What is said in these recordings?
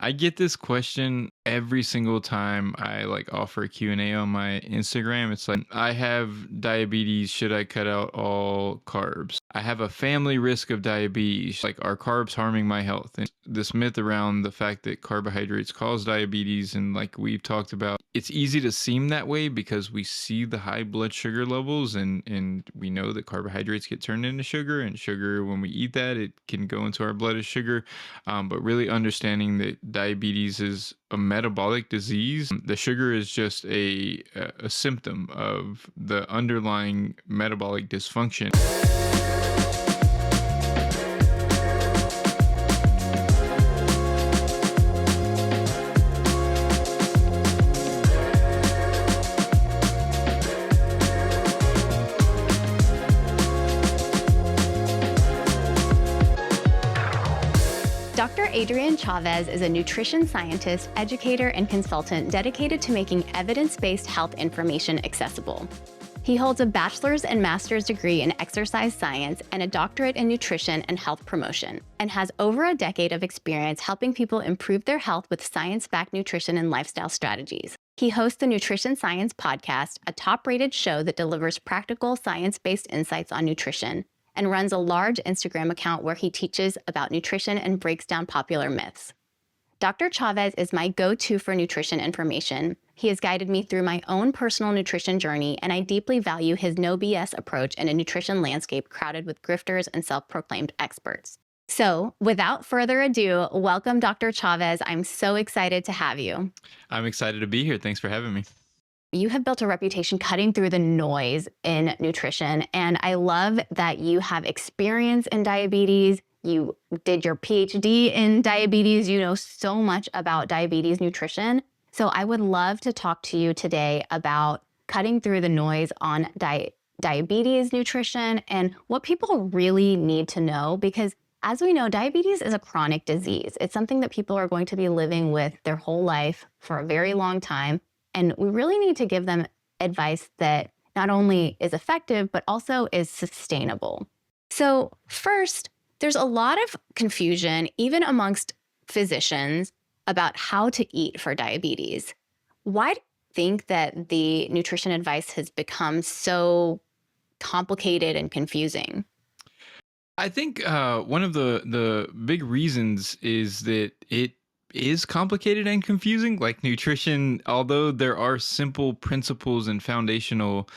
I get this question every single time I offer a Q&A on my Instagram. It's like, I have diabetes. Should I cut out all carbs? I have a family risk of diabetes. Like, are carbs harming my health? And this myth around the fact that carbohydrates cause diabetes, and like we've talked about, it's easy to seem that way because we see the high blood sugar levels, and we know that carbohydrates get turned into sugar, and sugar, when we eat that, it can go into our blood as sugar. But really understanding that diabetes is a metabolic disease. The sugar is just a symptom of the underlying metabolic dysfunction. Dr. Adrian Chavez is a nutrition scientist, educator, and consultant dedicated to making evidence-based health information accessible. He holds a bachelor's and master's degree in exercise science and a doctorate in nutrition and health promotion, and has over a decade of experience helping people improve their health with science-backed nutrition and lifestyle strategies. He hosts the Nutrition Science Podcast, a top-rated show that delivers practical, science-based insights on nutrition, and runs a large Instagram account where he teaches about nutrition and breaks down popular myths. Dr. Chavez is my go-to for nutrition information. He has guided me through my own personal nutrition journey, and I deeply value his no BS approach in a nutrition landscape crowded with grifters and self-proclaimed experts. So, without further ado, welcome Dr. Chavez. I'm so excited to have you. I'm excited to be here. Thanks for having me. You have built a reputation cutting through the noise in nutrition, and I love that you have experience in diabetes. You did your PhD in diabetes. You know so much about diabetes nutrition. So I would love to talk to you today about cutting through the noise on diabetes nutrition and what people really need to know, because as we know, diabetes is a chronic disease. It's something that people are going to be living with their whole life for a very long time. And we really need to give them advice that not only is effective, but also is sustainable. So first, there's a lot of confusion, even amongst physicians, about how to eat for diabetes. Why do you think that the nutrition advice has become so complicated and confusing? I think one of the big reasons is that it is complicated and confusing. Like nutrition, although there are simple principles and foundational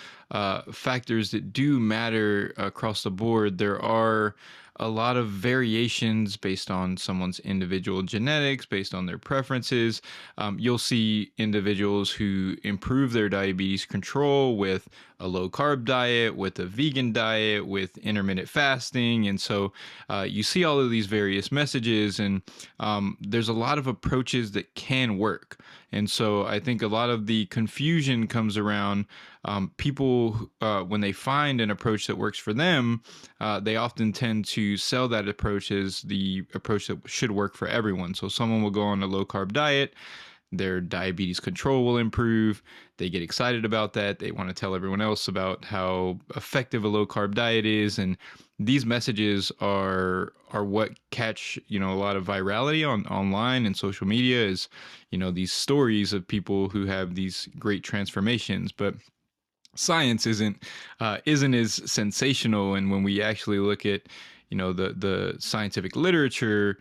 factors that do matter across the board, there are a lot of variations based on someone's individual genetics, based on their preferences. You'll see individuals who improve their diabetes control with a low carb diet, with a vegan diet, with intermittent fasting. And so you see all of these various messages, and there's a lot of approaches that can work. And so I think a lot of the confusion comes around people, when they find an approach that works for them, they often tend to sell that approach as the approach that should work for everyone. So someone will go on a low carb diet, their diabetes control will improve. They get excited about that. They want to tell everyone else about how effective a low carb diet is. And these messages are what catch, a lot of virality online and social media, is, these stories of people who have these great transformations. But science isn't as sensational. And when we actually look at the scientific literature,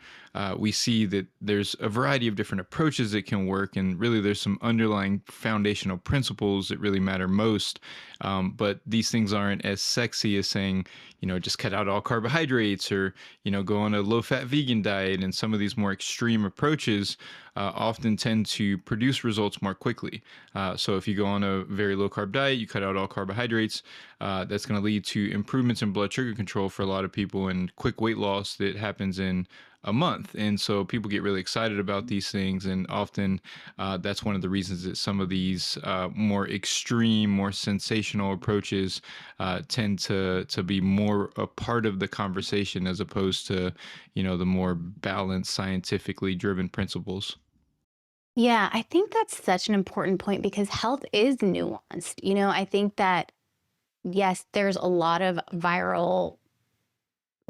we see that there's a variety of different approaches that can work, and really there's some underlying foundational principles that really matter most. But these things aren't as sexy as saying, just cut out all carbohydrates, or go on a low-fat vegan diet. And some of these more extreme approaches often tend to produce results more quickly. So if you go on a very low-carb diet, you cut out all carbohydrates, that's going to lead to improvements in blood sugar control for a lot of people, and quick weight loss that happens in a month. And so people get really excited about these things, and often that's one of the reasons that some of these more extreme, more sensational approaches tend to be more a part of the conversation, as opposed to the more balanced, scientifically driven principles. Yeah, I think that's such an important point, because health is nuanced. I think that, yes, there's a lot of viral,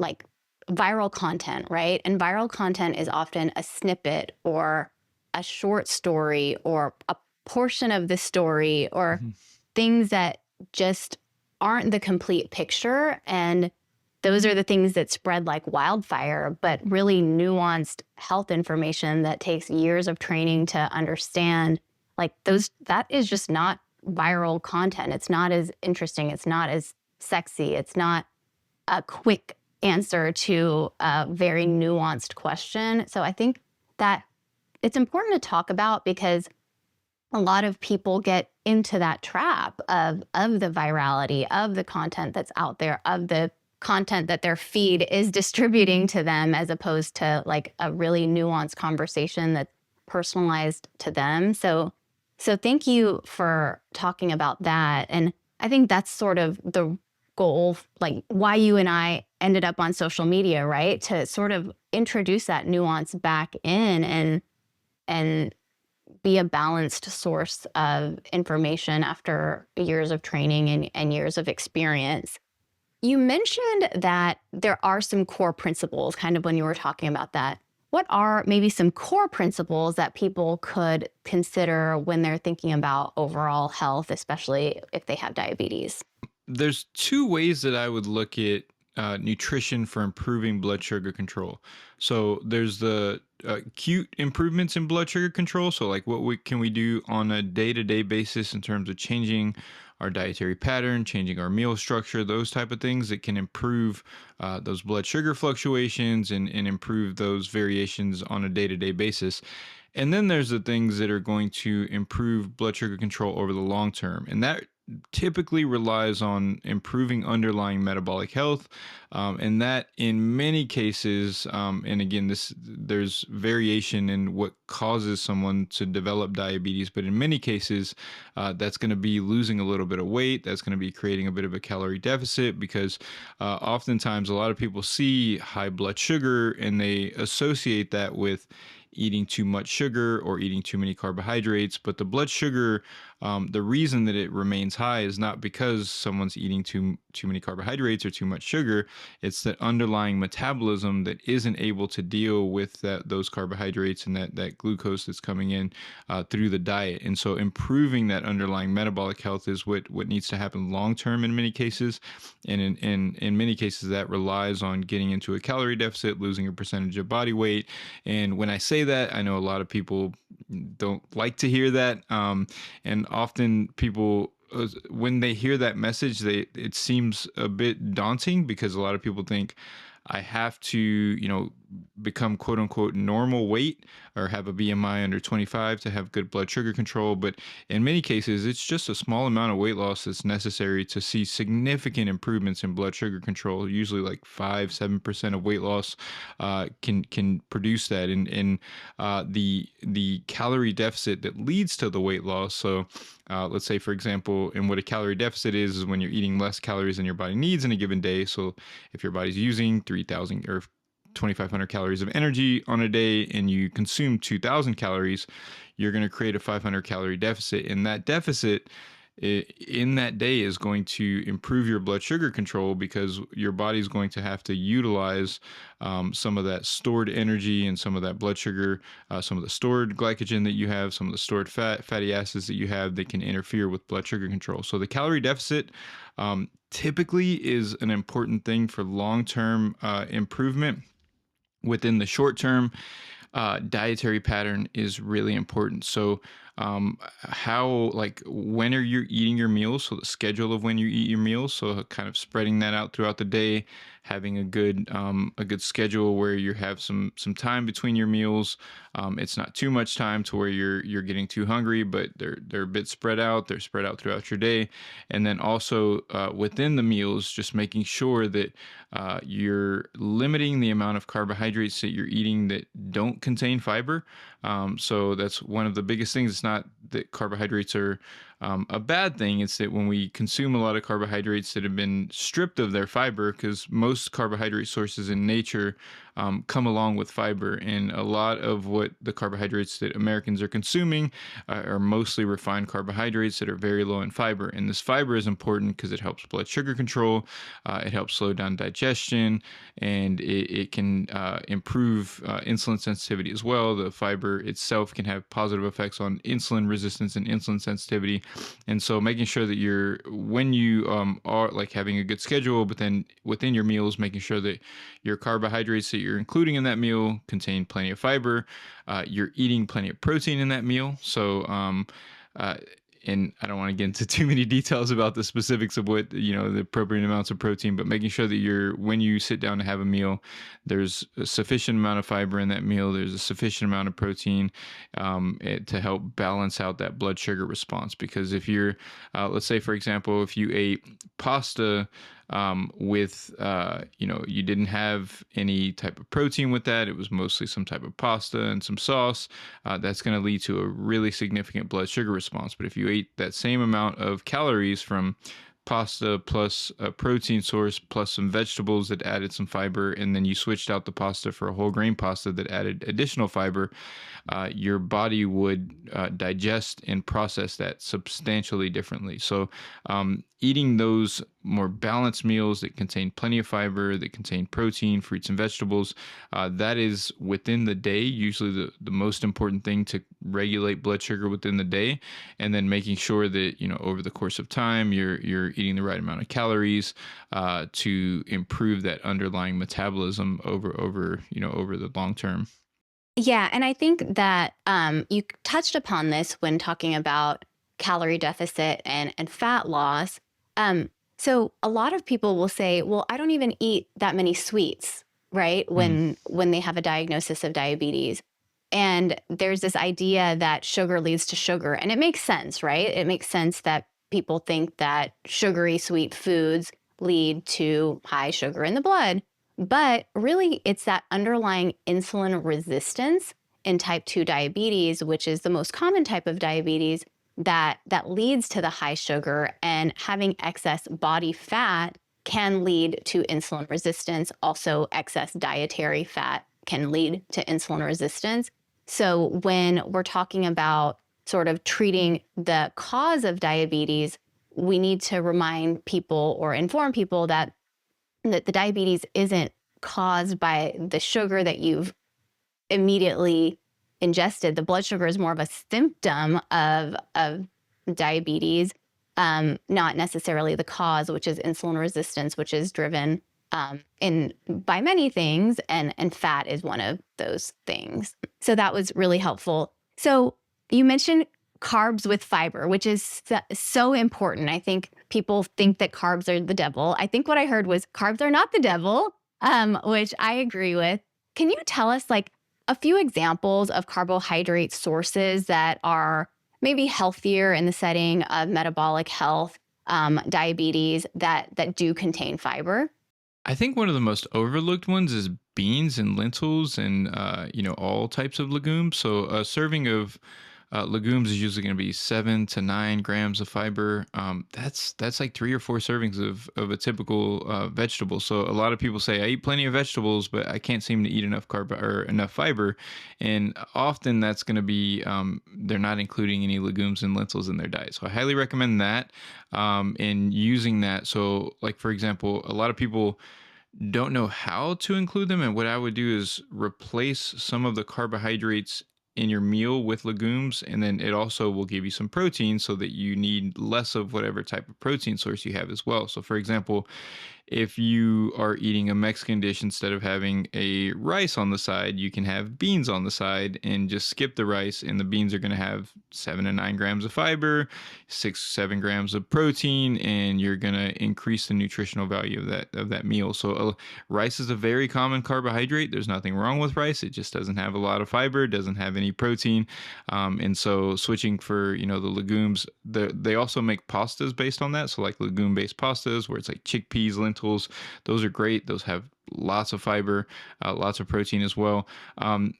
like, viral content, right? And viral content is often a snippet or a short story or a portion of the story or Mhm. things that just aren't the complete picture. And those are the things that spread like wildfire, but really nuanced health information that takes years of training to understand. Like those, that is just not viral content. It's not as interesting. It's not as sexy. It's not a quick answer to a very nuanced question. So I think that it's important to talk about because a lot of people get into that trap of the virality of the content that's out there, of the content that their feed is distributing to them, as opposed to like a really nuanced conversation that's personalized to them. So thank you for talking about that. And I think that's sort of the goal, like why you and I ended up on social media, right? To sort of introduce that nuance back in and be a balanced source of information after years of training and years of experience. You mentioned that there are some core principles, kind of when you were talking about that. What are maybe some core principles that people could consider when they're thinking about overall health, especially if they have diabetes? There's two ways that I would look at nutrition for improving blood sugar control. So there's the acute improvements in blood sugar control. So like what we can we do on a day-to-day basis in terms of changing our dietary pattern, changing our meal structure, those type of things that can improve those blood sugar fluctuations and improve those variations on a day-to-day basis. And then there's the things that are going to improve blood sugar control over the long term. And that typically relies on improving underlying metabolic health, and that in many cases, and again, this there's variation in what causes someone to develop diabetes, but in many cases, that's going to be losing a little bit of weight. That's going to be creating a bit of a calorie deficit because oftentimes a lot of people see high blood sugar and they associate that with eating too much sugar or eating too many carbohydrates. But the blood sugar, the reason that it remains high is not because someone's eating too many carbohydrates or too much sugar. It's that underlying metabolism that isn't able to deal with those carbohydrates and that glucose that's coming in through the diet. And so improving that underlying metabolic health is what needs to happen long term in many cases. And in many cases that relies on getting into a calorie deficit, losing a percentage of body weight. And when I say that, I know a lot of people don't like to hear that. And often people, when they hear that message, it seems a bit daunting because a lot of people think I have to, become quote unquote normal weight or have a BMI under 25 to have good blood sugar control. But in many cases, it's just a small amount of weight loss that's necessary to see significant improvements in blood sugar control. Usually, like 5-7% of weight loss can produce that, and the calorie deficit that leads to the weight loss. So let's say, for example, and what a calorie deficit is when you're eating less calories than your body needs in a given day. So if your body's using 3,000 or 2,500 calories of energy on a day and you consume 2,000 calories, you're going to create a 500 calorie deficit. And that deficit in that day is going to improve your blood sugar control because your body's going to have to utilize some of that stored energy and some of that blood sugar, some of the stored glycogen that you have, some of the stored fatty acids that you have that can interfere with blood sugar control. So the calorie deficit typically is an important thing for long-term improvement. Within the short term, dietary pattern is really important. So, how, like, when are you eating your meals? So, the schedule of when you eat your meals. So, kind of spreading that out throughout the day, having a good schedule where you have some time between your meals. It's not too much time to where you're getting too hungry, but they're a bit spread out. They're spread out throughout your day, and then also within the meals, just making sure that you're limiting the amount of carbohydrates that you're eating that don't contain fiber. So that's one of the biggest things. It's not that carbohydrates are A bad thing is that when we consume a lot of carbohydrates that have been stripped of their fiber, because most carbohydrate sources in nature come along with fiber, and a lot of what the carbohydrates that Americans are consuming are mostly refined carbohydrates that are very low in fiber. And this fiber is important because it helps blood sugar control, it helps slow down digestion, and it can improve insulin sensitivity as well. The fiber itself can have positive effects on insulin resistance and insulin sensitivity. And so making sure that when you are like having a good schedule, but then within your meals, making sure that your carbohydrates that you're including in that meal contain plenty of fiber, you're eating plenty of protein in that meal. So, uh, and I don't want to get into too many details about the specifics of what, the appropriate amounts of protein, but making sure that when you sit down to have a meal, there's a sufficient amount of fiber in that meal, there's a sufficient amount of protein, to help balance out that blood sugar response. Because if you're, let's say, for example, if you ate pasta, you didn't have any type of protein with that, it was mostly some type of pasta and some sauce, that's going to lead to a really significant blood sugar response. But if you ate that same amount of calories from pasta plus a protein source plus some vegetables that added some fiber, and then you switched out the pasta for a whole grain pasta that added additional fiber, your body would digest and process that substantially differently. So eating those more balanced meals that contain plenty of fiber, that contain protein, fruits and vegetables, that is within the day usually the most important thing to regulate blood sugar within the day. And then making sure that over the course of time you're eating the right amount of calories to improve that underlying metabolism over the long term. Yeah, and I think that you touched upon this when talking about calorie deficit and fat loss. So a lot of people will say, "Well, I don't even eat that many sweets," right? Mhm. When they have a diagnosis of diabetes, and there's this idea that sugar leads to sugar, and it makes sense, right? It makes sense that people think that sugary sweet foods lead to high sugar in the blood. But really, it's that underlying insulin resistance in type 2 diabetes, which is the most common type of diabetes, that leads to the high sugar. And having excess body fat can lead to insulin resistance. Also, excess dietary fat can lead to insulin resistance. So, when we're talking about sort of treating the cause of diabetes, we need to remind people or inform people that the diabetes isn't caused by the sugar that you've immediately ingested. The blood sugar is more of a symptom of diabetes, not necessarily the cause, which is insulin resistance, which is driven in by many things, and fat is one of those things. So that was really helpful. So you mentioned carbs with fiber, which is so important. I think people think that carbs are the devil. I think what I heard was carbs are not the devil, which I agree with. Can you tell us like a few examples of carbohydrate sources that are maybe healthier in the setting of metabolic health, diabetes that do contain fiber? I think one of the most overlooked ones is beans and lentils and all types of legumes. So a serving of legumes is usually going to be 7 to 9 grams of fiber. That's like 3 or 4 servings of a typical vegetable. So a lot of people say I eat plenty of vegetables, but I can't seem to eat enough carb or enough fiber. And often that's going to be they're not including any legumes and lentils in their diet. So I highly recommend that and using that. So like for example, a lot of people don't know how to include them. And what I would do is replace some of the carbohydrates in your meal with legumes. And then it also will give you some protein so that you need less of whatever type of protein source you have as well. So, for example, if you are eating a Mexican dish, instead of having a rice on the side, you can have beans on the side and just skip the rice. And the beans are going to have 7 to 9 grams of fiber, 6 to 7 grams of protein, and you're going to increase the nutritional value of that meal. So rice is a very common carbohydrate. There's nothing wrong with rice. It just doesn't have a lot of fiber, doesn't have any protein. And so switching for, the legumes, they also make pastas based on that. So like legume based pastas where it's like chickpeas, lentils, those are great. Those have lots of fiber, lots of protein as well.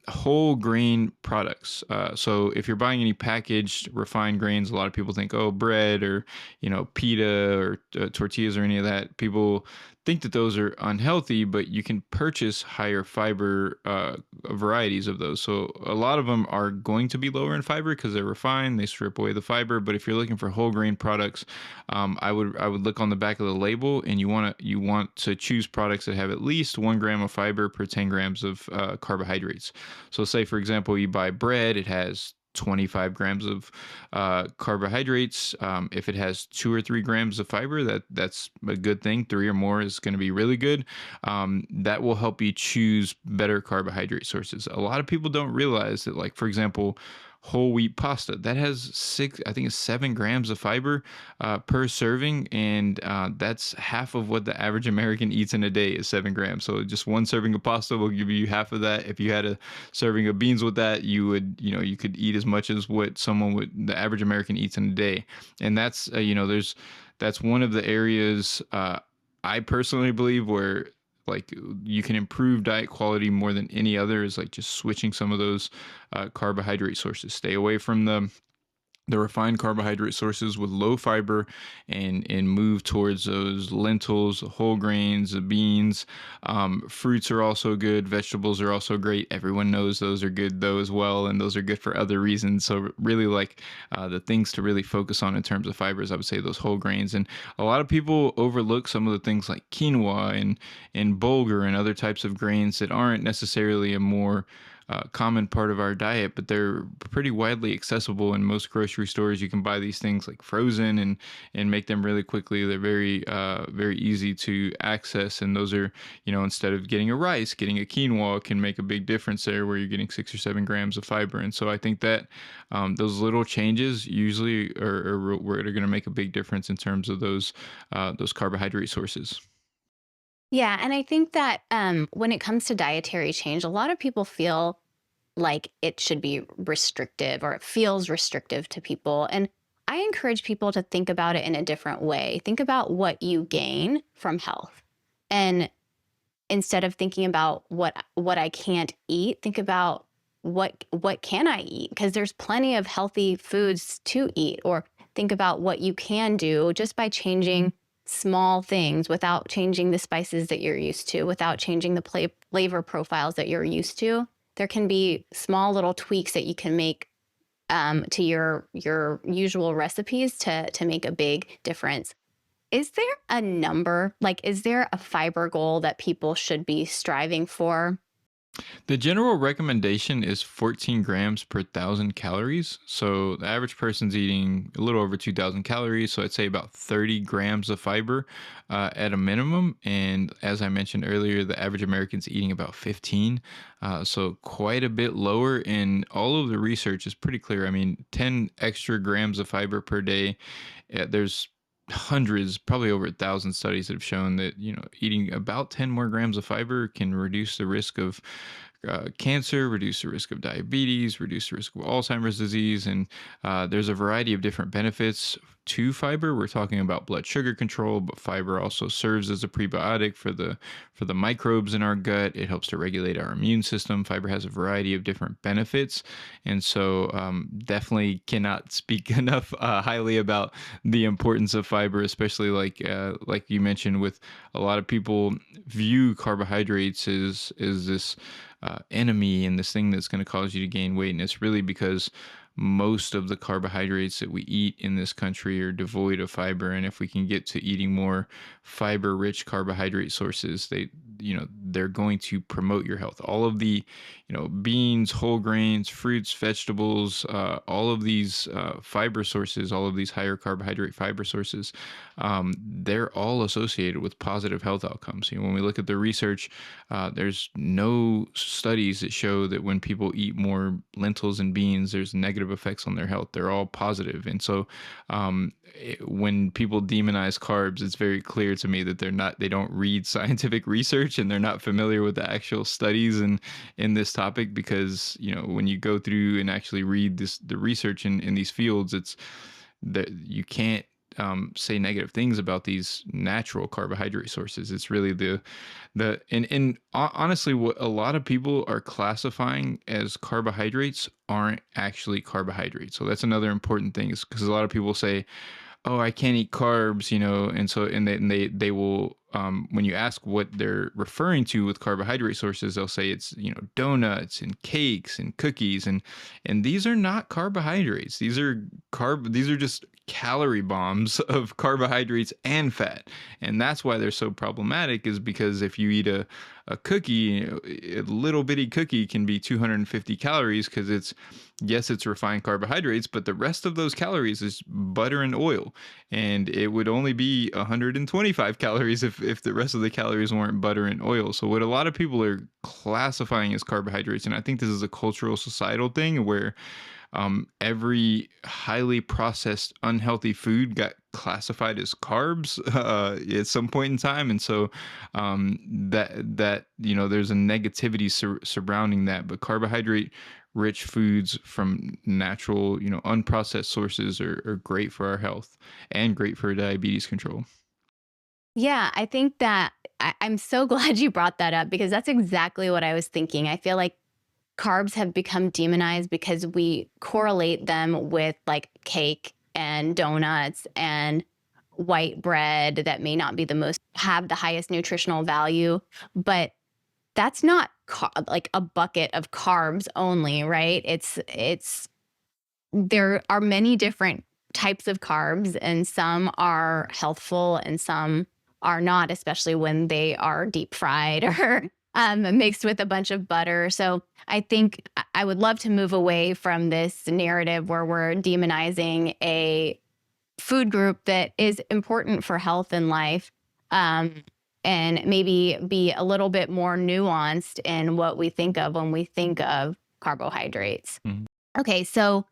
Whole grain products. So if you're buying any packaged refined grains, a lot of people think, oh, bread or pita or tortillas or any of that. People think that those are unhealthy, but you can purchase higher fiber varieties of those. So a lot of them are going to be lower in fiber because they're refined. They strip away the fiber. But if you're looking for whole grain products, I would look on the back of the label, and you want to choose products that have at least 1 gram of fiber per 10 grams of carbohydrates. So say for example you buy bread, it has 25 grams of carbohydrates. If it has 2 or 3 grams of fiber, that's a good thing. Three or more is going to be really good. That will help you choose better carbohydrate sources. A lot of people don't realize that, like for example, whole wheat pasta that has six, I think it's 7 grams of fiber per serving, and that's half of what the average American eats in a day is 7 grams. So just one serving of pasta will give you half of that. If you had a serving of beans with that, you could eat as much as what the average American eats in a day. And that's that's one of the areas I personally believe where like you can improve diet quality more than any other is like just switching some of those carbohydrate sources. Stay away from the refined carbohydrate sources with low fiber, and move towards those lentils, whole grains, the beans. Fruits are also good. Vegetables are also great. Everyone knows those are good though as well, and those are good for other reasons. So really, like the things to really focus on in terms of fibers, I would say those whole grains. And a lot of people overlook some of the things like quinoa and bulgur and other types of grains that aren't necessarily a more common part of our diet, but they're pretty widely accessible in most grocery stores. You can buy these things like frozen and make them really quickly. They're very easy to access, and those are instead of getting a rice, getting a quinoa can make a big difference there, where you're getting 6 or 7 grams of fiber. And so I think that those little changes usually are going to make a big difference in terms of those carbohydrate sources. Yeah, and I think that when it comes to dietary change, a lot of people feel like it should be restrictive or it feels restrictive to people. And I encourage people to think about it in a different way. Think about what you gain from health. And instead of thinking about what I can't eat, think about what can I eat? Because there's plenty of healthy foods to eat. Or think about what you can do just by changing small things without changing the spices that you're used to, without changing the flavor profiles that you're used to. There can be small little tweaks that you can make to your usual recipes to make a big difference. Is there a number? Like, is there a fiber goal that people should be striving for? The general recommendation is 14 grams per 1,000 calories. So the average person's eating a little over 2,000 calories. So I'd say about 30 grams of fiber at a minimum. And as I mentioned earlier, the average American's eating about 15. So quite a bit lower. And all of the research is pretty clear. I mean, 10 extra grams of fiber per day. There's hundreds, probably over 1,000 studies that have shown that eating about 10 more grams of fiber can reduce the risk of cancer, reduce the risk of diabetes, reduce the risk of Alzheimer's disease, and there's a variety of different benefits to fiber. We're talking about blood sugar control, but fiber also serves as a prebiotic for the microbes in our gut. It helps to regulate our immune system. Fiber has a variety of different benefits, and so definitely cannot speak enough highly about the importance of fiber, especially like you mentioned, with a lot of people view carbohydrates as this enemy and this thing that's going to cause you to gain weight. And it's really because most of the carbohydrates that we eat in this country are devoid of fiber. And if we can get to eating more fiber rich carbohydrate sources, they're going to promote your health. All of the beans, whole grains, fruits, vegetables, all of these fiber sources, all of these higher carbohydrate fiber sources, they're all associated with positive health outcomes. When we look at the research, there's no studies that show that when people eat more lentils and beans, there's negative effects on their health. They're all positive. And so when people demonize carbs, it's very clear to me that they don't read scientific research, and they're not familiar with the actual studies in this topic. Because when you go through and actually read the research in these fields, it's that you can't say negative things about these natural carbohydrate sources. It's really honestly, what a lot of people are classifying as carbohydrates aren't actually carbohydrates. So that's another important thing, is because a lot of people say, oh, I can't eat carbs, and they will, when you ask what they're referring to with carbohydrate sources, they'll say it's, donuts and cakes and cookies, and these are not carbohydrates. These are just calorie bombs of carbohydrates and fat. And that's why they're so problematic, is because if you eat a cookie, a little bitty cookie can be 250 calories, because yes, it's refined carbohydrates, but the rest of those calories is butter and oil. And it would only be 125 calories if the rest of the calories weren't butter and oil. So what a lot of people are classifying as carbohydrates, and I think this is a cultural societal thing, where every highly processed unhealthy food got classified as carbs at some point in time. And so that there's a negativity surrounding that. But carbohydrate rich foods from natural, unprocessed sources are great for our health and great for diabetes control. Yeah, I think that I'm so glad you brought that up, because that's exactly what I was thinking. I feel like carbs have become demonized because we correlate them with like cake and donuts and white bread that may not be the most have the highest nutritional value, but that's not like a bucket of carbs only, right? It's there are many different types of carbs, and some are healthful and some are not, especially when they are deep fried or mixed with a bunch of butter. So I think I would love to move away from this narrative where we're demonizing a food group that is important for health and life, um, and maybe be a little bit more nuanced in what we think of when we think of carbohydrates. Mhm. Okay, so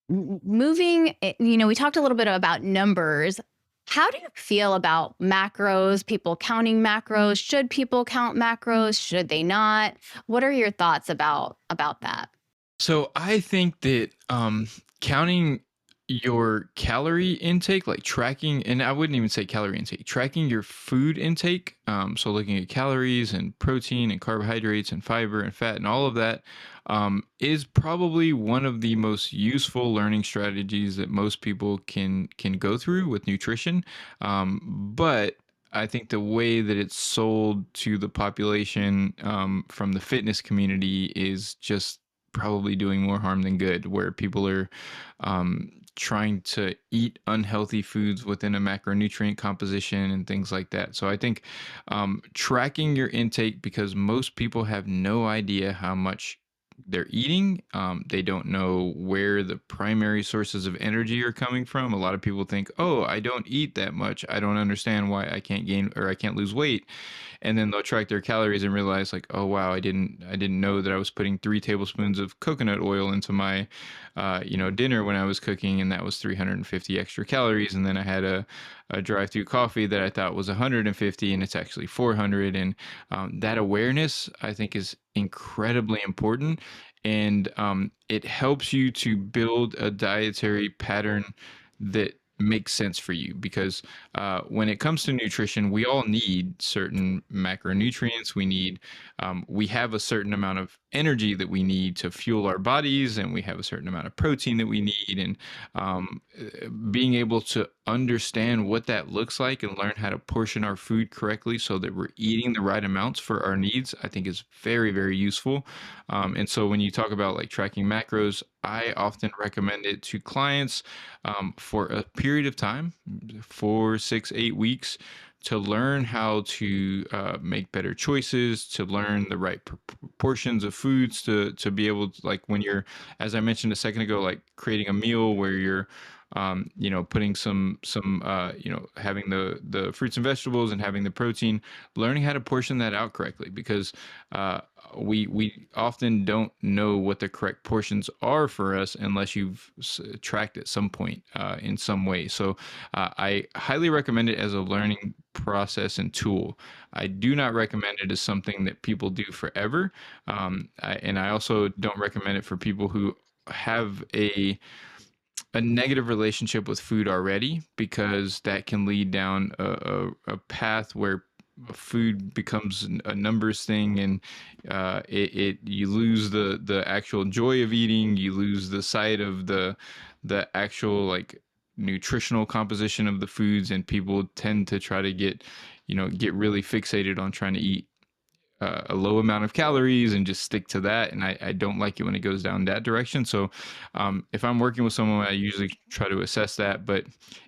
moving, we talked a little bit about numbers. How do you feel about macros, people counting macros? Should people count macros? Should they not? What are your thoughts about that? So I think that counting your calorie intake, like tracking, and I wouldn't even say calorie intake, tracking your food intake. So looking at calories and protein and carbohydrates and fiber and fat and all of that, is probably one of the most useful learning strategies that most people can go through with nutrition. But I think the way that it's sold to the population, from the fitness community, is just probably doing more harm than good, where people are trying to eat unhealthy foods within a macronutrient composition and things like that. So I think tracking your intake, because most people have no idea how much they're eating. They don't know where the primary sources of energy are coming from. A lot of people think, oh, I don't eat that much, I don't understand why I can't gain or I can't lose weight. And then they'll track their calories and realize, like, oh wow, I didn't know that I was putting 3 tablespoons of coconut oil into my dinner when I was cooking, and that was 350 extra calories. And then I had a drive-through coffee that I thought was 150, and it's actually 400. And that awareness, I think, is incredibly important. And it helps you to build a dietary pattern that makes sense for you, because when it comes to nutrition, we all need certain macronutrients. We have a certain amount of energy that we need to fuel our bodies, and we have a certain amount of protein that we need. And being able to understand what that looks like and learn how to portion our food correctly so that we're eating the right amounts for our needs, I think, is very, very useful. And so when you talk about like tracking macros, I often recommend it to clients for a period of time, 4, 6, 8 weeks, to learn how to make better choices, to learn the right proportions of foods, to be able to, like, when you're, as I mentioned a second ago, like creating a meal where you're putting having the fruits and vegetables and having the protein, learning how to portion that out correctly, because we often don't know what the correct portions are for us unless you've tracked at some point in some way. So I highly recommend it as a learning process and tool. I do not recommend it as something that people do forever, and I also don't recommend it for people who have a negative relationship with food already, because that can lead down a path where food becomes a numbers thing, and it you lose the actual joy of eating, you lose the sight of the actual like nutritional composition of the foods, and people tend to try to get really fixated on trying to eat a low amount of calories and just stick to that. And I don't like it when it goes down that direction. So if I'm working with someone, I usually try to assess that. But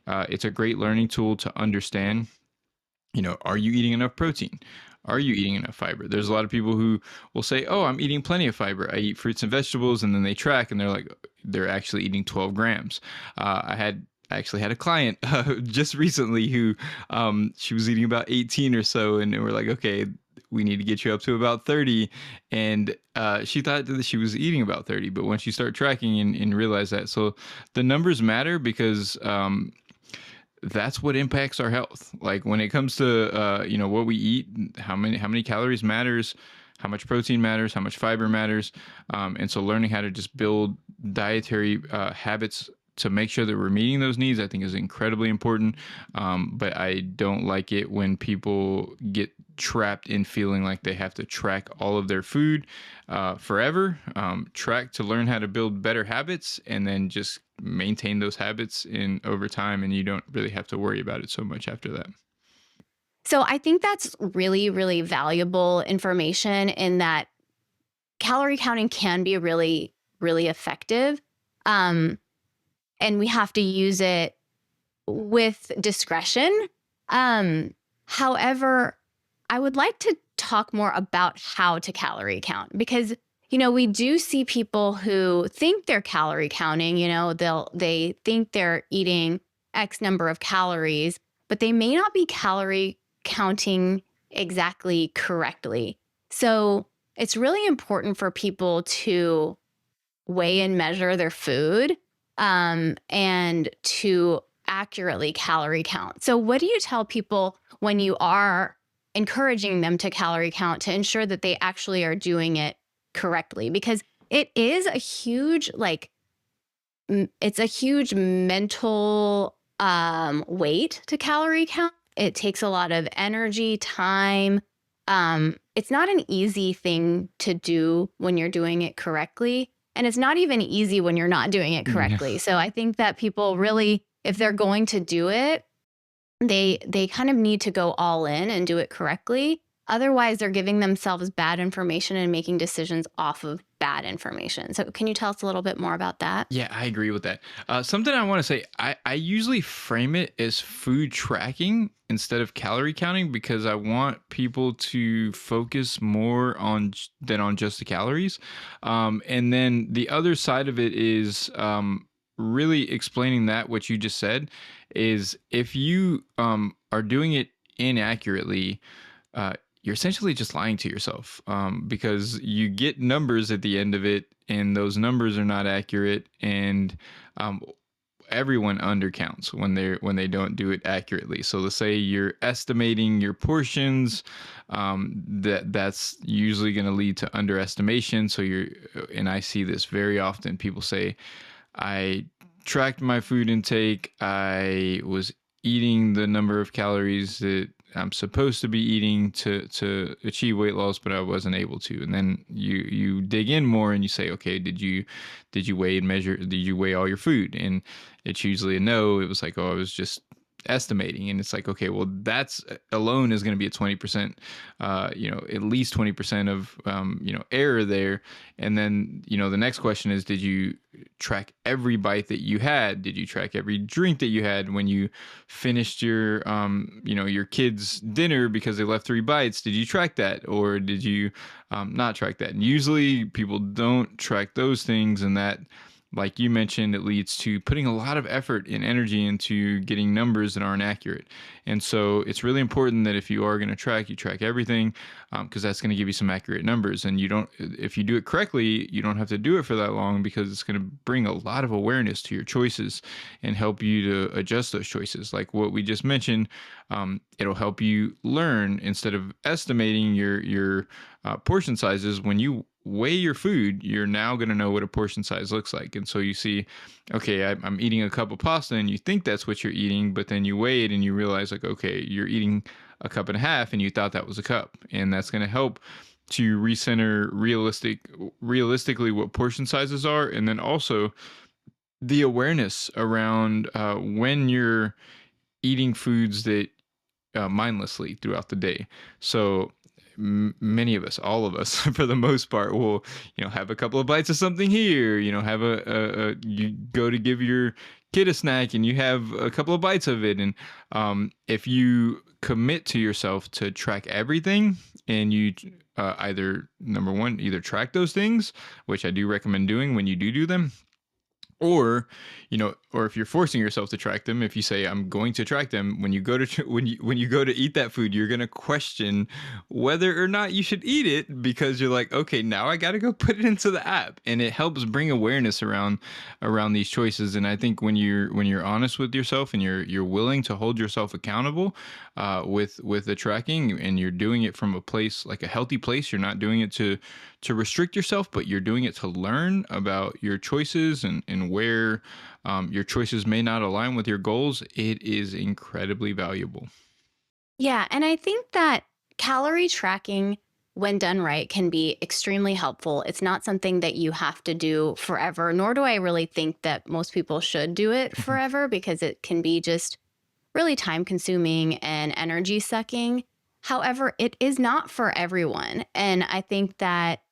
it's a great learning tool to understand, are you eating enough protein? Are you eating enough fiber? There's a lot of people who will say, oh, I'm eating plenty of fiber. I eat fruits and vegetables. And then they track and they're like, they're actually eating 12 grams. I actually had a client just recently who she was eating about 18 or so. And we're like, okay, we need to get you up to about 30. And she thought that she was eating about 30. But once you start tracking and realize that, so the numbers matter, because that's what impacts our health. Like when it comes to what we eat, how many calories matters, how much protein matters, how much fiber matters, and so learning how to just build dietary habits to make sure that we're meeting those needs, I think, is incredibly important. But I don't like it when people get trapped in feeling like they have to track all of their food forever. Track to learn how to build better habits, and then just maintain those habits in over time, and you don't really have to worry about it so much after that. So I think that's really, really valuable information, in that calorie counting can be really, really effective. Um, and we have to use it with discretion. However, I would like to talk more about how to calorie count, because we do see people who think they're calorie counting. They think they're eating X number of calories, but they may not be calorie counting exactly correctly. So it's really important for people to weigh and measure their food, and to accurately calorie count. So what do you tell people when you are encouraging them to calorie count, to ensure that they actually are doing it correctly? Because it is a huge, it's a huge mental weight to calorie count. It takes a lot of energy, time. It's not an easy thing to do when you're doing it correctly. And it's not even easy when you're not doing it Yeah. correctly. So I think that people really, if they're going to do it, they kind of need to go all in and do it correctly. Otherwise, they're giving themselves bad information and making decisions off of bad information. So can you tell us a little bit more about that? Yeah, I agree with that. Something I want to say, I usually frame it as food tracking instead of calorie counting, because I want people to focus more on than on just the calories. And then the other side of it is really explaining that what you just said is, if you are doing it inaccurately, you're essentially just lying to yourself, because you get numbers at the end of it, and those numbers are not accurate, and um, everyone undercounts when they don't do it accurately. So let's say you're estimating your portions, that's usually going to lead to underestimation. So and I see this very often. People say, I tracked my food intake. I was eating the number of calories that I'm supposed to be eating to achieve weight loss, but I wasn't able to. And then you dig in more and you say, okay, did you weigh and measure? Did you weigh all your food? And it's usually a no. It was like, oh, I was just estimating. And it's like, okay, well, that's alone is going to be a 20%, at least 20% of, error there. And then, the next question is, did you track every bite that you had? Did you track every drink that you had when you finished your kids' dinner because they left 3 bites? Did you track that? Or did you not track that? And usually people don't track those things, and that, like you mentioned, it leads to putting a lot of effort and energy into getting numbers that aren't accurate. And so it's really important that if you are going to track, you track everything, because that's going to give you some accurate numbers. And if you do it correctly, you don't have to do it for that long, because it's going to bring a lot of awareness to your choices and help you to adjust those choices. Like what we just mentioned, it'll help you learn, instead of estimating your portion sizes. weigh your food, you're now going to know what a portion size looks like. And so you see, okay, I'm eating a cup of pasta, and you think that's what you're eating, but then you weigh it and you realize, like, okay, you're eating a cup and a half, and you thought that was a cup. And that's going to help to recenter realistically what portion sizes are, and then also the awareness around when you're eating foods that mindlessly throughout the day. So many of us, all of us, for the most part, will have a couple of bites of something here. Have you go to give your kid a snack, and you have a couple of bites of it. And if you commit to yourself to track everything, and you either number one, either track those things, which I do recommend doing when you do them, or or if you're forcing yourself to track them, if you say I'm going to track them, when you go to when you go to eat that food, you're going to question whether or not you should eat it, because you're like, okay, now I got to go put it into the app. And it helps bring awareness around these choices. And I think when you're honest with yourself, and you're willing to hold yourself accountable with the tracking, and you're doing it from a place, like a healthy place, you're not doing it to restrict yourself, but you're doing it to learn about your choices, and where your choices may not align with your goals, it is incredibly valuable. Yeah, and I think that calorie tracking, when done right, can be extremely helpful. It's not something that you have to do forever, nor do I really think that most people should do it Mhm. forever, because it can be just really time consuming and energy sucking. However, it is not for everyone. And I think that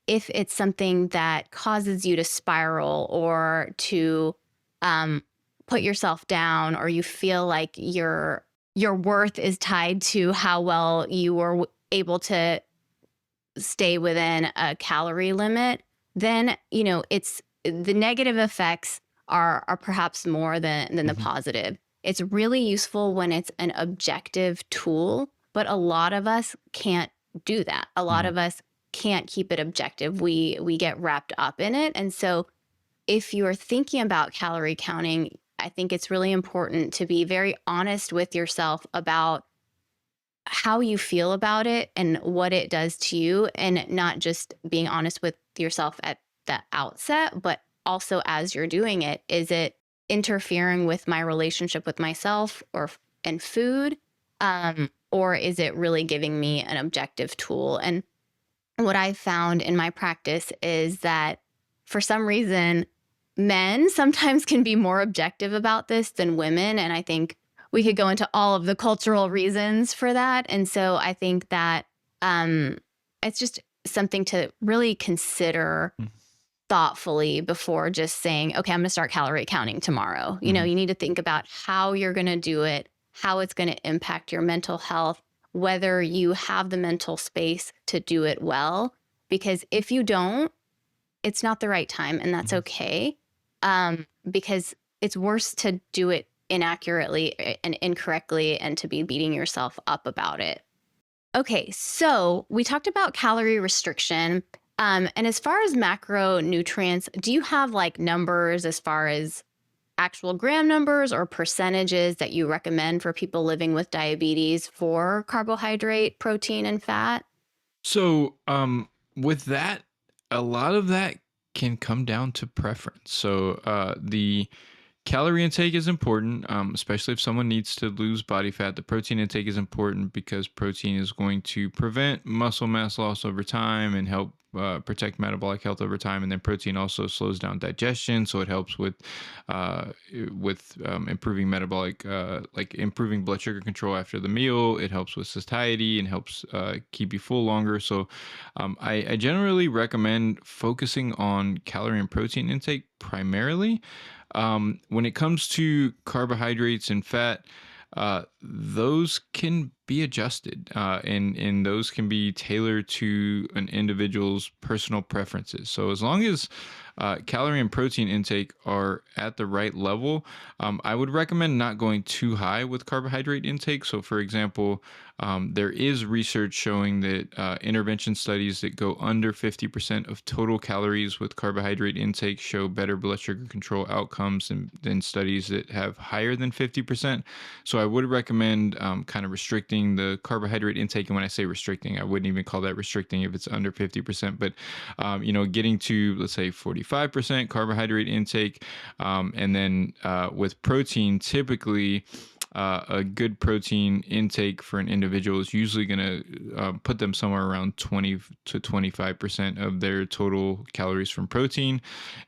if it's something that causes you to spiral, or to um, put yourself down, or you feel like your worth is tied to how well you were able to stay within a calorie limit, then it's the negative effects are perhaps more than the Mhm. positive. It's really useful when it's an objective tool, but a lot of us can't do that. A lot Mhm. of us can't keep it objective. We get wrapped up in it. And so if you're thinking about calorie counting, I think it's really important to be very honest with yourself about how you feel about it and what it does to you, and not just being honest with yourself at the outset, but also as you're doing it. Is it interfering with my relationship with myself or and food? Or is it really giving me an objective tool? And what I've found in my practice is that for some reason, men sometimes can be more objective about this than women. And I think we could go into all of the cultural reasons for that. And so I think that um, it's just something to really consider Mhm. thoughtfully before just saying, okay, I'm going to start calorie counting tomorrow. Mhm. You need to think about how you're going to do it, how it's going to impact your mental health, whether you have the mental space to do it well. Because if you don't, it's not the right time, and that's Mhm. okay. Because it's worse to do it inaccurately and incorrectly, and to be beating yourself up about it. Okay, so we talked about calorie restriction. And as far as macronutrients, do you have like numbers as far as actual gram numbers or percentages that you recommend for people living with diabetes for carbohydrate, protein, and fat? So, with that, a lot of that can come down to preference. So, the calorie intake is important, especially if someone needs to lose body fat. The protein intake is important because protein is going to prevent muscle mass loss over time and help protect metabolic health over time. And then protein also slows down digestion, so it helps uh, improving metabolic, like improving blood sugar control after the meal. It helps with satiety and helps keep you full longer. So, I generally recommend focusing on calorie and protein intake primarily. When it comes to carbohydrates and fat, those can be adjusted, and those can be tailored to an individual's personal preferences. So as long as calorie and protein intake are at the right level, I would recommend not going too high with carbohydrate intake. So, for example, there is research showing that intervention studies that go under 50% of total calories with carbohydrate intake show better blood sugar control outcomes than studies that have higher than 50%. So I would recommend kind of restricting the carbohydrate intake. And when I say restricting, I wouldn't even call that restricting if it's under 50%. But, getting to, let's say, 45% carbohydrate intake. And then with protein, typically, a good protein intake for an individual is usually going to put them somewhere around 20 to 25% of their total calories from protein.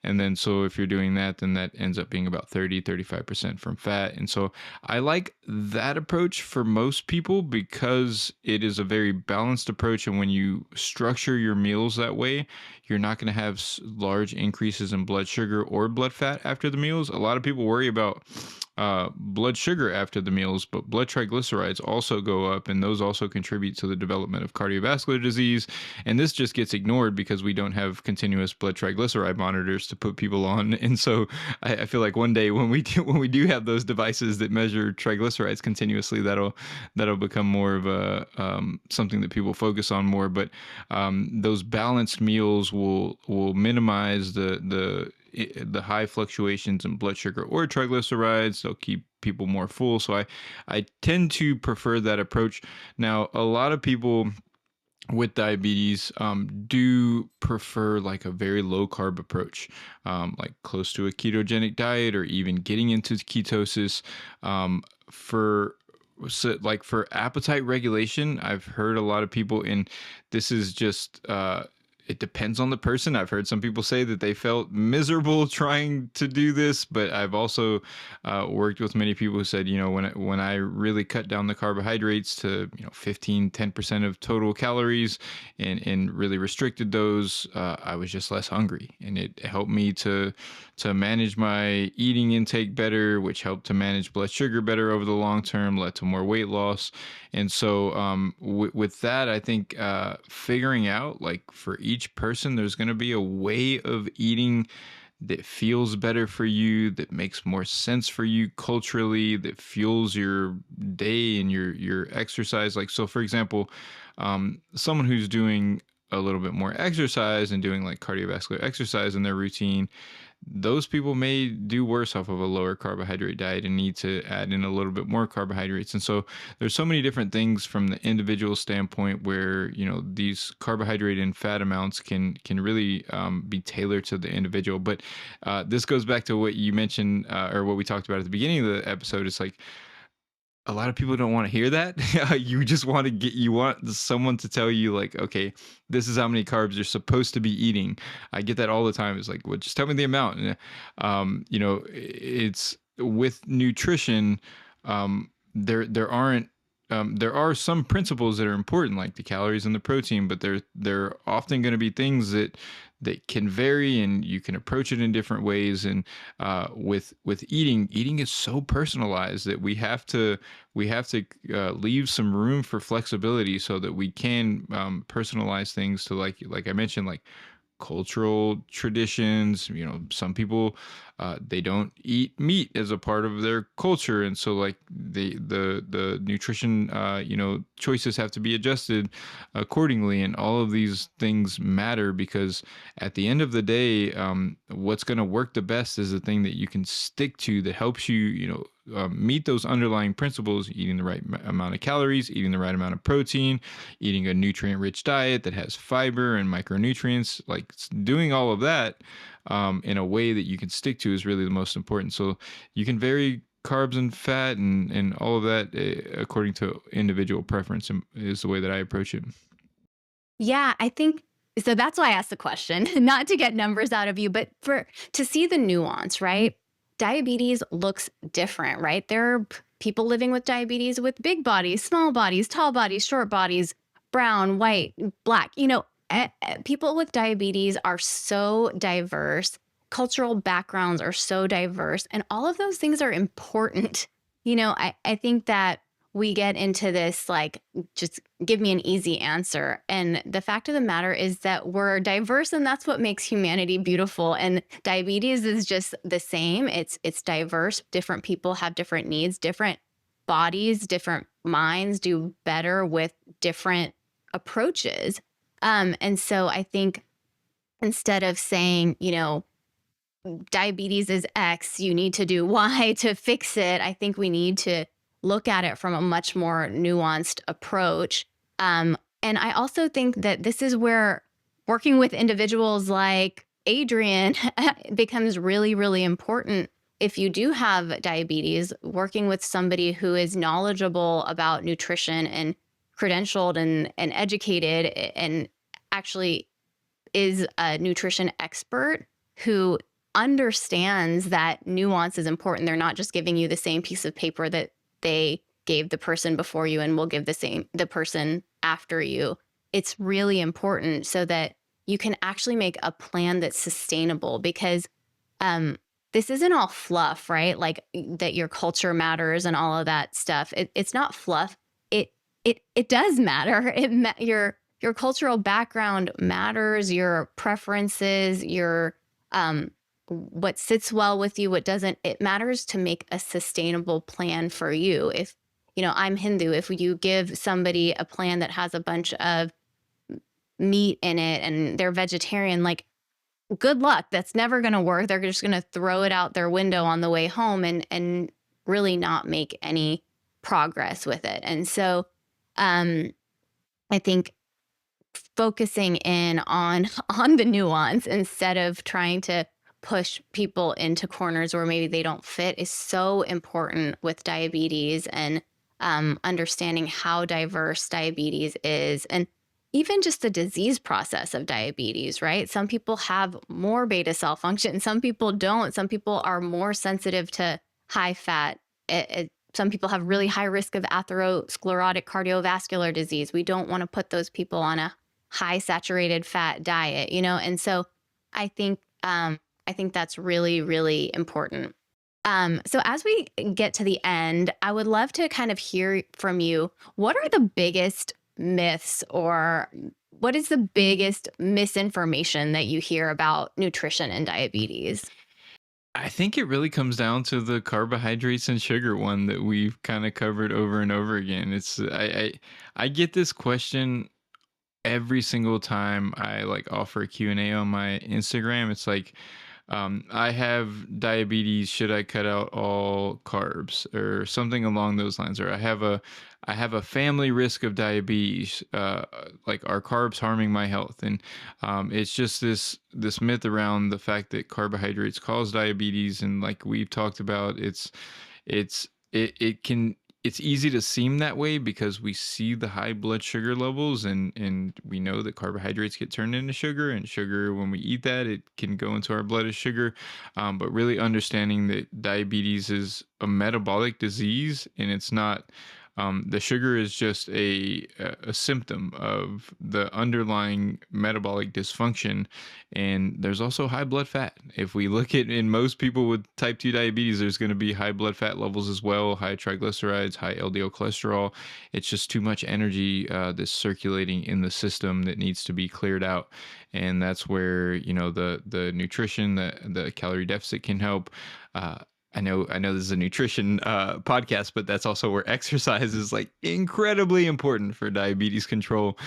And then, so if you're doing that, then that ends up being about 35% from fat. And so I like that approach for most people because it is a very balanced approach. And when you structure your meals that way, you're not going to have large increases in blood sugar or blood fat after the meals. A lot of people worry about blood sugar after the meals, but blood triglycerides also go up, and those also contribute to the development of cardiovascular disease. And this just gets ignored because we don't have continuous blood triglyceride monitors to put people on. And so I feel like one day when when we do have those devices that measure triglycerides continuously, that'll become more of a something that people focus on more. But those balanced meals will minimize the high fluctuations in blood sugar or triglycerides. They'll keep people more full. So I tend to prefer that approach. Now, a lot of people with diabetes do prefer like a very low carb approach, like close to a ketogenic diet or even getting into ketosis. For like for appetite regulation, I've heard a lot of people, and this is just it depends on the person. I've heard some people say that they felt miserable trying to do this, but I've also worked with many people who said, when I really cut down the carbohydrates to, 10% of total calories and really restricted those, I was just less hungry. And it helped me to manage my eating intake better, which helped to manage blood sugar better over the long term, led to more weight loss. And so with that, I think figuring out, like, for each person, there's going to be a way of eating that feels better for you, that makes more sense for you culturally, that fuels your day and your exercise. Like, so for example, someone who's doing a little bit more exercise and doing like cardiovascular exercise in their routine, those people may do worse off of a lower carbohydrate diet and need to add in a little bit more carbohydrates. And so there's so many different things from the individual standpoint where, these carbohydrate and fat amounts can really be tailored to the individual. But this goes back to what you mentioned, or what we talked about at the beginning of the episode. It's like, a lot of people don't want to hear that. You want someone to tell you, like, okay, this is how many carbs you're supposed to be eating. I get that all the time. It's like, well, just tell me the amount. And it's with nutrition, there are some principles that are important, like the calories and the protein, but there are often going to be things that can vary, and you can approach it in different ways. And with eating is so personalized that we have to leave some room for flexibility so that we can personalize things to, like I mentioned, like cultural traditions. Some people they don't eat meat as a part of their culture, and so like the nutrition choices have to be adjusted accordingly. And all of these things matter because at the end of the day, what's going to work the best is the thing that you can stick to, that helps you meet those underlying principles: eating the right amount of calories, eating the right amount of protein, eating a nutrient-rich diet that has fiber and micronutrients. Like, doing all of that in a way that you can stick to is really the most important. So you can vary carbs and fat and all of that according to individual preference, is the way that I approach it. Yeah, I think so. That's why I asked the question, not to get numbers out of you, but to see the nuance, right? Diabetes looks different, right? There are people living with diabetes with big bodies, small bodies, tall bodies, short bodies, brown, white, black. People with diabetes are so diverse. Cultural backgrounds are so diverse, and all of those things are important. I think that we get into this, like, just give me an easy answer. And the fact of the matter is that we're diverse, and that's what makes humanity beautiful. And diabetes is just the same. It's diverse. Different people have different needs, different bodies, different minds do better with different approaches. And so I think instead of saying, diabetes is X, you need to do Y to fix it, I think we need to look at it from a much more nuanced approach. And I also think that this is where working with individuals like Adrian becomes really, really important. If you do have diabetes, working with somebody who is knowledgeable about nutrition and credentialed and educated and actually is a nutrition expert who understands that nuance is important. They're not just giving you the same piece of paper that they gave the person before you and will give the person after you. It's really important so that you can actually make a plan that's sustainable, because this isn't all fluff, right? Like that your culture matters and all of that stuff. It's not fluff. It does matter. Your cultural background matters, your preferences, your what sits well with you, what doesn't. It matters to make a sustainable plan for you. If, I'm Hindu, if you give somebody a plan that has a bunch of meat in it and they're vegetarian, like, good luck. That's never going to work. They're just going to throw it out their window on the way home and really not make any progress with it. And so I think focusing in on the nuance instead of trying to push people into corners where maybe they don't fit is so important with diabetes, and understanding how diverse diabetes is, and even just the disease process of diabetes, right? Some people have more beta cell function, some people don't. Some people are more sensitive to high fat. Some people have really high risk of atherosclerotic cardiovascular disease. We don't want to put those people on a high saturated fat diet, And so I think that's really, really important. So as we get to the end, I would love to kind of hear from you. What are the biggest myths, or what is the biggest misinformation that you hear about nutrition and diabetes? I think it really comes down to the carbohydrates and sugar one that we've kind of covered over and over again. I get this question every single time I like offer a Q&A on my Instagram. It's like, I have diabetes. Should I cut out all carbs or something along those lines? Or I have a family risk of diabetes. Like, are carbs harming my health? And it's just this myth around the fact that carbohydrates cause diabetes. And like we've talked about, it's easy to seem that way because we see the high blood sugar levels, and we know that carbohydrates get turned into sugar, and sugar, when we eat that, it can go into our blood as sugar. But really understanding that diabetes is a metabolic disease, and it's not, the sugar is just a symptom of the underlying metabolic dysfunction. And there's also high blood fat. If we look at, in most people with type 2 diabetes, there's going to be high blood fat levels as well, high triglycerides, high LDL cholesterol. It's just too much energy that's circulating in the system that needs to be cleared out. And that's where, the nutrition, the calorie deficit can help. I know this is a nutrition podcast, but that's also where exercise is like incredibly important for diabetes control,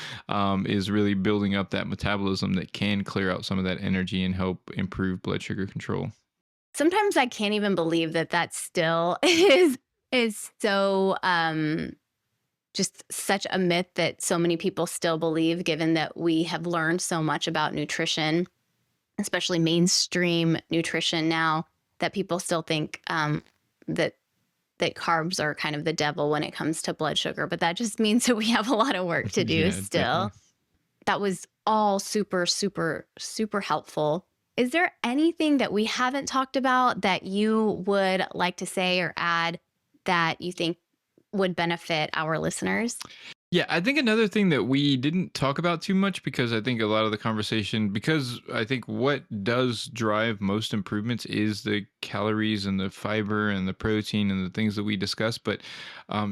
is really building up that metabolism that can clear out some of that energy and help improve blood sugar control. Sometimes I can't even believe that still is so just such a myth that so many people still believe, given that we have learned so much about nutrition, especially mainstream nutrition now, that people still think that carbs are kind of the devil when it comes to blood sugar. But that just means that we have a lot of work to do Yeah, still. definitely. That was all super, super, super helpful. Is there anything that we haven't talked about that you would like to say or add that you think would benefit our listeners? Yeah, I think another thing that we didn't talk about too much, because I think a lot of the conversation, because I think what does drive most improvements is the calories and the fiber and the protein and the things that we discuss. But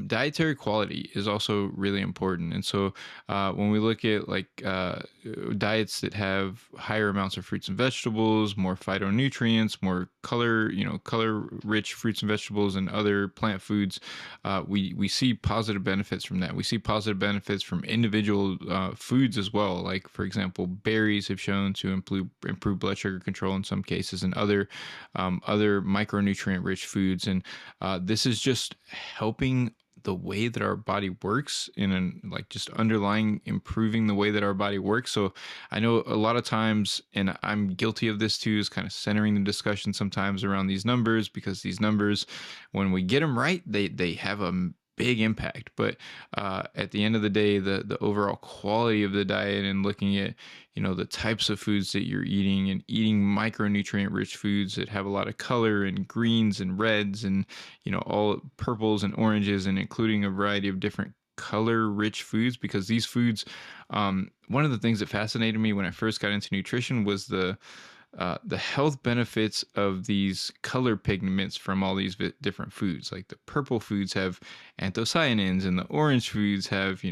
dietary quality is also really important. And so when we look at like diets that have higher amounts of fruits and vegetables, more phytonutrients, more color, color rich fruits and vegetables and other plant foods, we see positive benefits from that. We see positive benefits from individual foods as well. Like for example, berries have shown to improve blood sugar control in some cases, and other micronutrient rich foods. And this is just helping the way that our body works in an like just underlying improving the way that our body works. So I know a lot of times, and I'm guilty of this too, is kind of centering the discussion sometimes around these numbers, because these numbers, when we get them right, they have a big impact. But at the end of the day, the overall quality of the diet, and looking at the types of foods that you're eating, and eating micronutrient rich foods that have a lot of color and greens and reds and all purples and oranges, and including a variety of different color rich foods, because these foods, one of the things that fascinated me when I first got into nutrition was the health benefits of these color pigments from all these different foods. Like the purple foods have anthocyanins, and the orange foods have,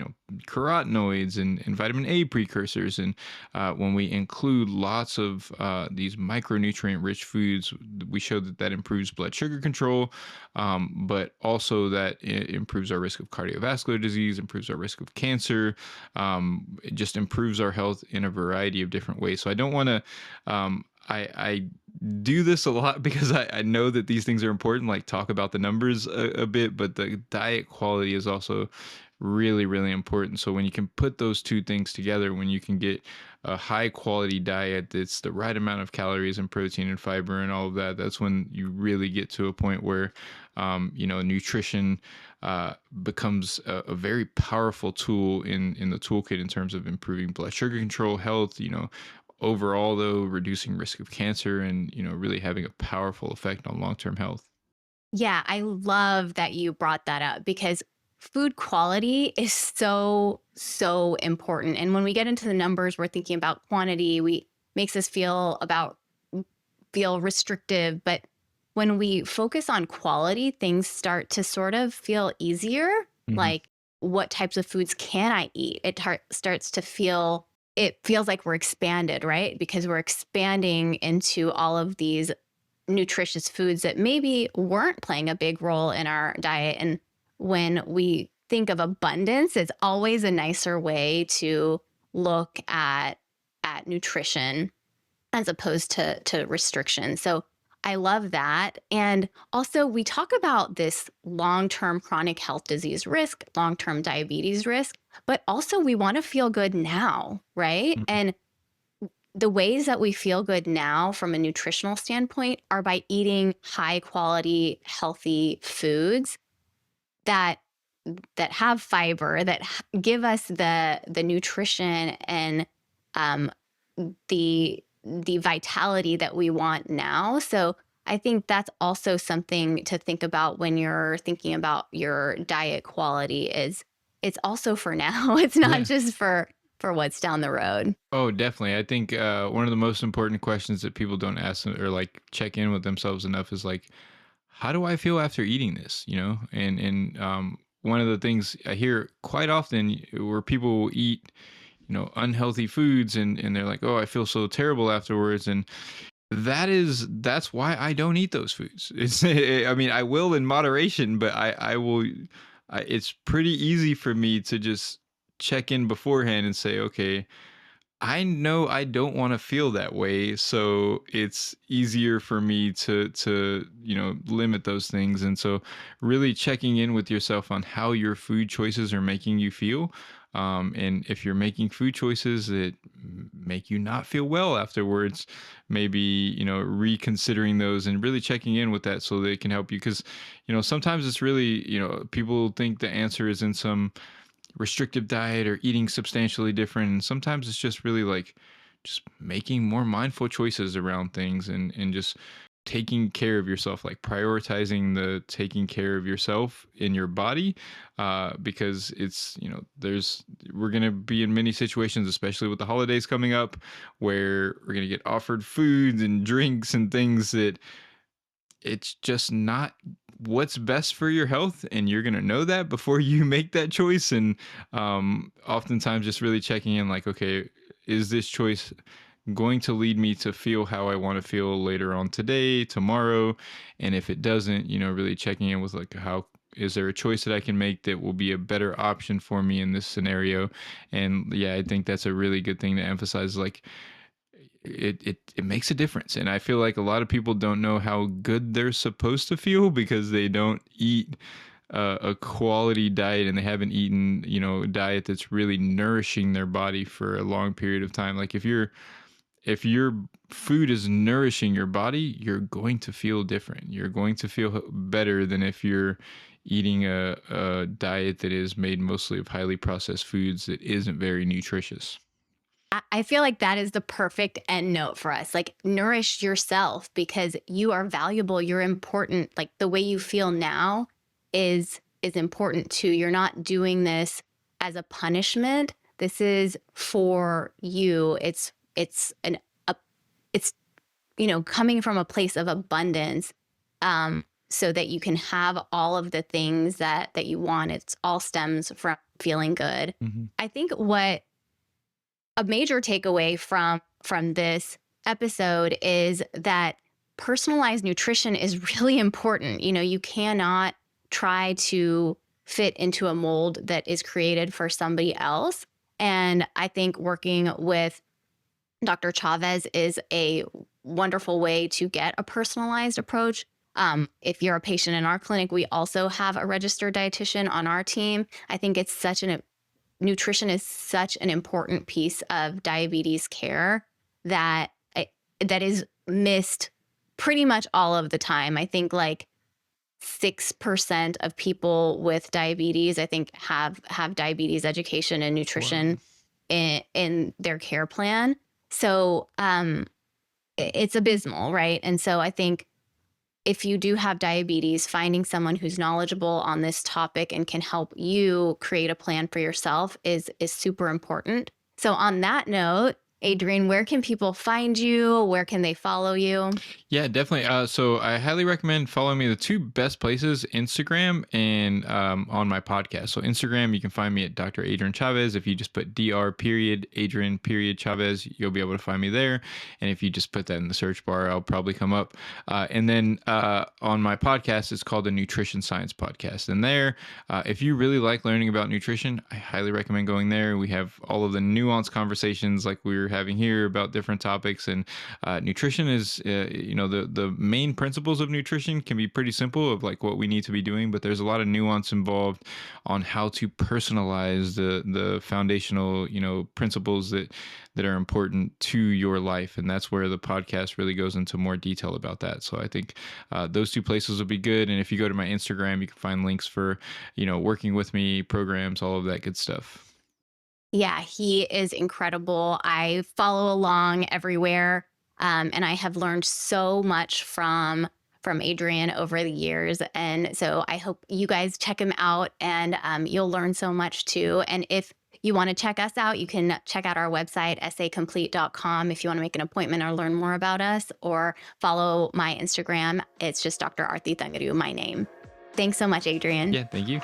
carotenoids and vitamin A precursors. And when we include lots of these micronutrient rich foods, we show that that improves blood sugar control, but also that it improves our risk of cardiovascular disease, improves our risk of cancer. It just improves our health in a variety of different ways. So I don't want to I do this a lot because I know that these things are important, like talk about the numbers a bit, but the diet quality is also really, really important. So when you can put those two things together, when you can get a high quality diet that's the right amount of calories and protein and fiber and all of that, that's when you really get to a point where, nutrition becomes a very powerful tool in the toolkit in terms of improving blood sugar control, health, overall though reducing risk of cancer, and really having a powerful effect on long-term health. Yeah, I love that you brought that up because food quality is so, so important. And when we get into the numbers, we're thinking about quantity, we makes us feel restrictive. But when we focus on quality, things start to sort of feel easier. Hmm. Like, what types of foods can I eat? Starts to feel, it feels like we're expanded, right? Because we're expanding into all of these nutritious foods that maybe weren't playing a big role in our diet. And when we think of abundance, it's always a nicer way to look at nutrition as opposed to restriction. So I love that. And also, we talk about this long term chronic health disease risk, long term diabetes risk, but also we want to feel good now, right? Hmm. And the ways that we feel good now from a nutritional standpoint are by eating high quality, healthy foods that have fiber, that give us the nutrition and um, the vitality that we want now. So I think that's also something to think about when you're thinking about your diet quality. Is it's also for now. It's not Yeah. just for what's down the road. Oh, definitely. I think one of the most important questions that people don't ask or like check in with themselves enough is like, how do I feel after eating this? And one of the things I hear quite often where people will eat, unhealthy foods, and they're like, oh, I feel so terrible afterwards. And that's why I don't eat those foods. I mean, I will in moderation, but I will. It's pretty easy for me to just check in beforehand and say, okay, I know I don't want to feel that way, so it's easier for me to limit those things. And so really checking in with yourself on how your food choices are making you feel. And if you're making food choices that make you not feel well afterwards, maybe, reconsidering those and really checking in with that so they can help you. Because, sometimes it's really, people think the answer is in some restrictive diet or eating substantially different. And sometimes it's just really like just making more mindful choices around things, and just taking care of yourself, like prioritizing the taking care of yourself in your body, because it's, we're going to be in many situations, especially with the holidays coming up, where we're going to get offered foods and drinks and things that it's just not what's best for your health, and you're going to know that before you make that choice. And oftentimes just really checking in, like, okay, is this choice going to lead me to feel how I want to feel later on today, tomorrow? And if it doesn't, really checking in with, like, how is there a choice that I can make that will be a better option for me in this scenario? And yeah, I think that's a really good thing to emphasize. Like, it makes a difference. And I feel like a lot of people don't know how good they're supposed to feel because they don't eat a quality diet, and they haven't eaten, a diet that's really nourishing their body for a long period of time. Like, if your food is nourishing your body, you're going to feel different. You're going to feel better than if you're eating a diet that is made mostly of highly processed foods that isn't very nutritious. I feel like that is the perfect end note for us. Like, nourish yourself because you are valuable. You're important. Like, the way you feel now is important too. You're not doing this as a punishment. This is for you. It's coming from a place of abundance, so that you can have all of the things that you want. It's all stems from feeling good. Hmm. I think what a major takeaway from this episode is that personalized nutrition is really important. You cannot try to fit into a mold that is created for somebody else. And I think working with Dr. Chavez is a wonderful way to get a personalized approach. If you're a patient in our clinic, we also have a registered dietitian on our team. I think nutrition is such an important piece of diabetes care that is missed pretty much all of the time. I think like 6% of people with diabetes, I think, have diabetes education and Wow. nutrition in their care plan. So it's abysmal, right? And so I think if you do have diabetes, finding someone who's knowledgeable on this topic and can help you create a plan for yourself is super important. So on that note, Adrian, where can people find you? Where can they follow you? Yeah, definitely. So I highly recommend following me. The two best places, Instagram and on my podcast. So Instagram, you can find me at Dr. Adrian Chavez. If you just put Dr. period Adrian period Chavez, you'll be able to find me there. And if you just put that in the search bar, I'll probably come up. And then on my podcast, it's called the Nutrition Science Podcast. And there, if you really like learning about nutrition, I highly recommend going there. We have all of the nuanced conversations like we were having here about different topics. And nutrition is, the main principles of nutrition can be pretty simple of like what we need to be doing, but there's a lot of nuance involved on how to personalize the foundational, principles that are important to your life. And that's where the podcast really goes into more detail about that. So I think those two places will be good. And if you go to my Instagram, you can find links for, working with me, programs, all of that good stuff. Yeah, he is incredible. I follow along everywhere, and I have learned so much from Adrian over the years. And so I hope you guys check him out, and you'll learn so much too. And if you want to check us out, you can check out our website, sacomplete.com, if you want to make an appointment or learn more about us, or follow my Instagram. It's just Dr. Arti Thangudu, my name. Thanks so much, Adrian. Yeah, thank you.